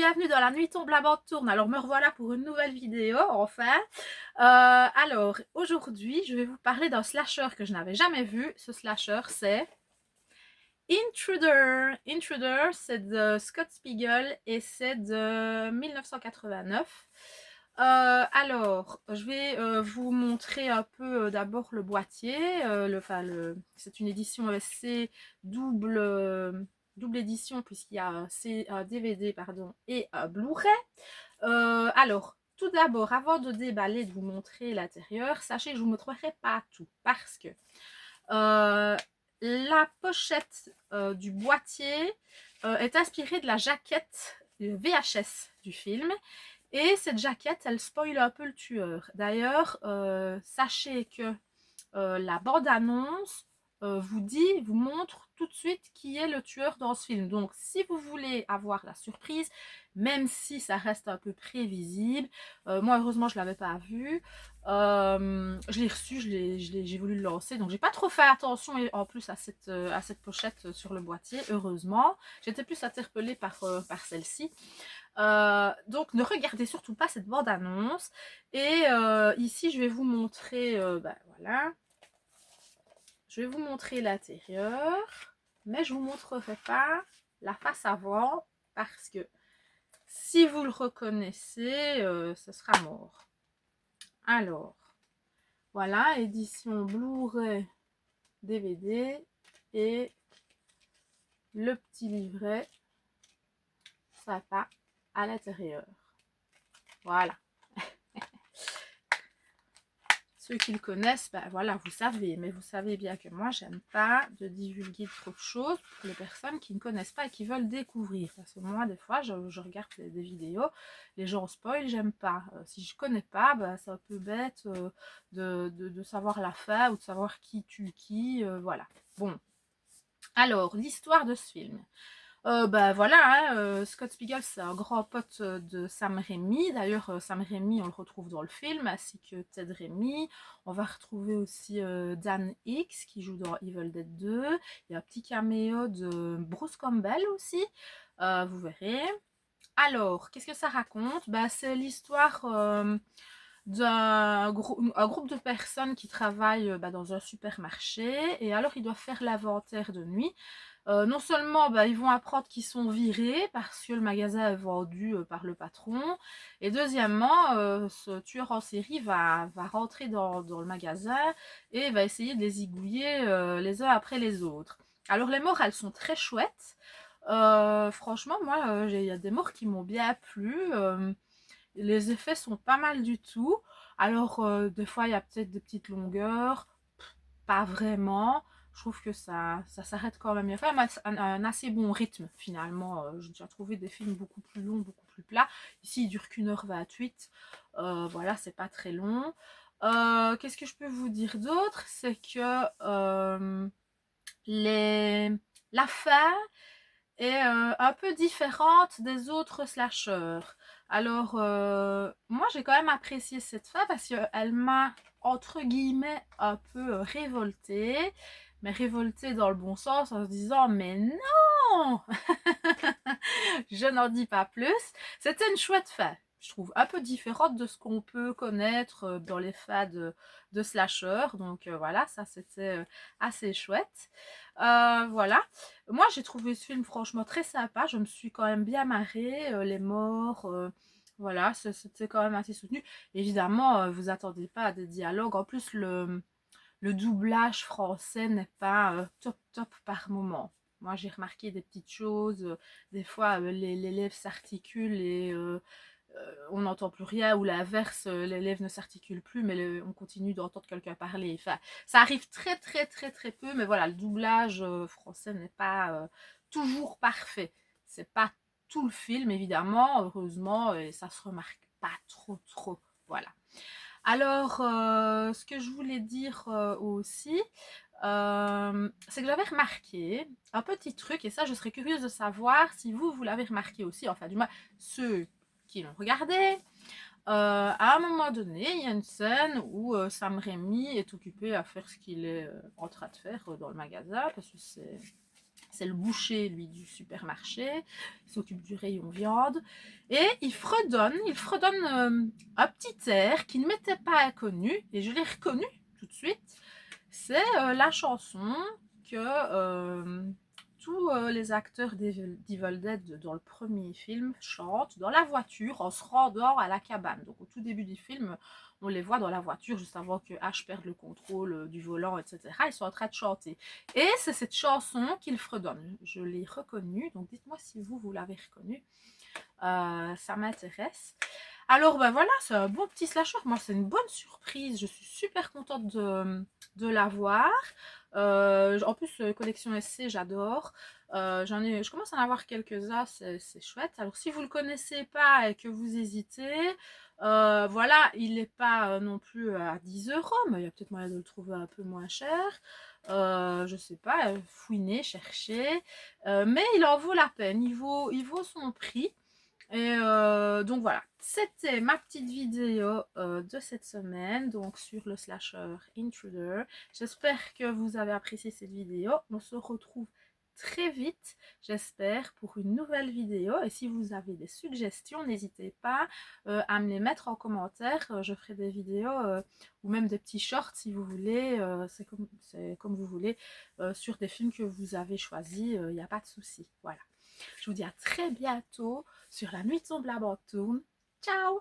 bienvenue dans La Nuit tombe, la bande tourne. Alors me revoilà pour une nouvelle vidéo, enfin. Alors, aujourd'hui, je vais vous parler d'un slasher que je n'avais jamais vu. Ce slasher, c'est Intruder. Intruder, c'est de Scott Spiegel et c'est de 1989. Alors, je vais vous montrer un peu d'abord le boîtier. C'est une édition C double édition puisqu'il y a un DVD pardon, et un Blu-ray. Alors, tout d'abord, avant de déballer, de vous montrer l'intérieur, sachez que je ne vous montrerai pas tout parce que la pochette du boîtier est inspirée de la jaquette VHS du film. Et cette jaquette, elle spoil un peu le tueur. D'ailleurs, sachez que la bande-annonce vous montre tout de suite qui est le tueur dans ce film. Donc, si vous voulez avoir la surprise, même si ça reste un peu prévisible, moi, heureusement, je ne l'avais pas vu. Je l'ai reçu, j'ai voulu le lancer. Donc, j'ai pas trop fait attention en plus à cette pochette sur le boîtier, heureusement. J'étais plus interpellée par celle-ci. Donc ne regardez surtout pas cette bande-annonce. Et ici, je vais vous montrer, voilà, je vais vous montrer l'intérieur, mais je ne vous montrerai pas la face avant parce que si vous le reconnaissez, ce sera mort. Alors, voilà, édition Blu-ray DVD et le petit livret sympa à l'intérieur. Voilà. Ceux qui le connaissent, ben voilà, vous savez. Mais vous savez bien que moi, j'aime pas de divulguer trop de choses pour les personnes qui ne connaissent pas et qui veulent découvrir. Parce que moi, des fois, je regarde des vidéos, les gens spoil, j'aime pas. Si je connais pas, ben, c'est un peu bête de savoir la fin ou de savoir qui tue qui. Voilà. Bon. Alors, l'histoire de ce film. Voilà, hein, Scott Spiegel, c'est un grand pote de Sam Raimi. D'ailleurs, Sam Raimi, on le retrouve dans le film, ainsi que Ted Raimi. On va retrouver aussi Dan Hicks, qui joue dans Evil Dead 2. Il y a un petit caméo de Bruce Campbell aussi, vous verrez. Alors, qu'est-ce que ça raconte? C'est l'histoire d'un groupe de personnes qui travaillent dans un supermarché. Et alors, ils doivent faire l'inventaire de nuit. Non seulement ils vont apprendre qu'ils sont virés parce que le magasin est vendu par le patron, et deuxièmement, ce tueur en série va rentrer dans le magasin et va essayer de les zigouiller les uns après les autres. Alors les morts, elles sont très chouettes. Franchement, moi, il y a des morts qui m'ont bien plu. Les effets sont pas mal du tout. Alors, des fois, il y a peut-être des petites longueurs. Pas vraiment. Je trouve que ça s'arrête quand même. Il y a quand même un assez bon rythme finalement. J'ai déjà trouvé des films beaucoup plus longs, beaucoup plus plats. Ici, il dure qu'1h28. Voilà, c'est pas très long. Qu'est-ce que je peux vous dire d'autre? C'est que la fin est un peu différente des autres slashers. Alors, moi, j'ai quand même apprécié cette fin parce qu'elle m'a, entre guillemets, un peu révoltée. Mais révoltée dans le bon sens, en se disant, mais non. Je n'en dis pas plus. C'était une chouette fin, je trouve, un peu différente de ce qu'on peut connaître dans les fins de slasher. Donc voilà, ça c'était assez chouette. Voilà. Moi, j'ai trouvé ce film franchement très sympa. Je me suis quand même bien marrée. Les morts, voilà, c'était quand même assez soutenu. Évidemment, vous attendez pas à des dialogues. En plus, le doublage français n'est pas top par moment. Moi, j'ai remarqué des petites choses. Des fois, les lèvres s'articulent et on n'entend plus rien, ou l'inverse, les lèvres ne s'articulent plus, mais on continue d'entendre quelqu'un parler. Enfin, ça arrive très peu, mais voilà, le doublage français n'est pas toujours parfait. C'est pas tout le film, évidemment, heureusement, et ça se remarque pas trop. Voilà. Alors, ce que je voulais dire aussi, c'est que j'avais remarqué un petit truc, et ça, je serais curieuse de savoir si vous l'avez remarqué aussi, enfin, du moins, ceux qui l'ont regardé. À un moment donné, il y a une scène où Sam Raimi est occupé à faire ce qu'il est en train de faire dans le magasin, parce que C'est le boucher, lui, du supermarché. Il s'occupe du rayon viande. Et il fredonne un petit air qui ne m'était pas inconnu. Et je l'ai reconnu tout de suite. C'est la chanson que tous les acteurs d'Evil Dead dans le premier film chantent dans la voiture en se rendant à la cabane. Donc au tout début du film, on les voit dans la voiture juste avant que Ash perde le contrôle du volant, etc. Ils sont en train de chanter. Et c'est cette chanson qu'il fredonne. Je l'ai reconnue, donc dites-moi si vous l'avez reconnue. Ça m'intéresse. Alors ben voilà, c'est un bon petit slasher. Moi, c'est une bonne surprise. Je suis super contente de l'avoir. En plus, collection SC, j'adore. Je commence à en avoir quelques-uns, c'est chouette. Alors, si vous ne le connaissez pas et que vous hésitez, voilà, il n'est pas non plus à 10 €, mais il y a peut-être moyen de le trouver un peu moins cher. Je sais pas, fouiner, chercher. Mais il en vaut la peine, il vaut son prix. Et donc voilà, c'était ma petite vidéo de cette semaine, donc sur le slasher Intruder. J'espère que vous avez apprécié cette vidéo. On se retrouve très vite, j'espère, pour une nouvelle vidéo. Et si vous avez des suggestions, n'hésitez pas à me les mettre en commentaire. Je ferai des vidéos ou même des petits shorts si vous voulez. C'est comme vous voulez, sur des films que vous avez choisis. Il n'y a pas de souci. Voilà. Je vous dis à très bientôt sur La Nuit tombe, la bande tourne. Ciao!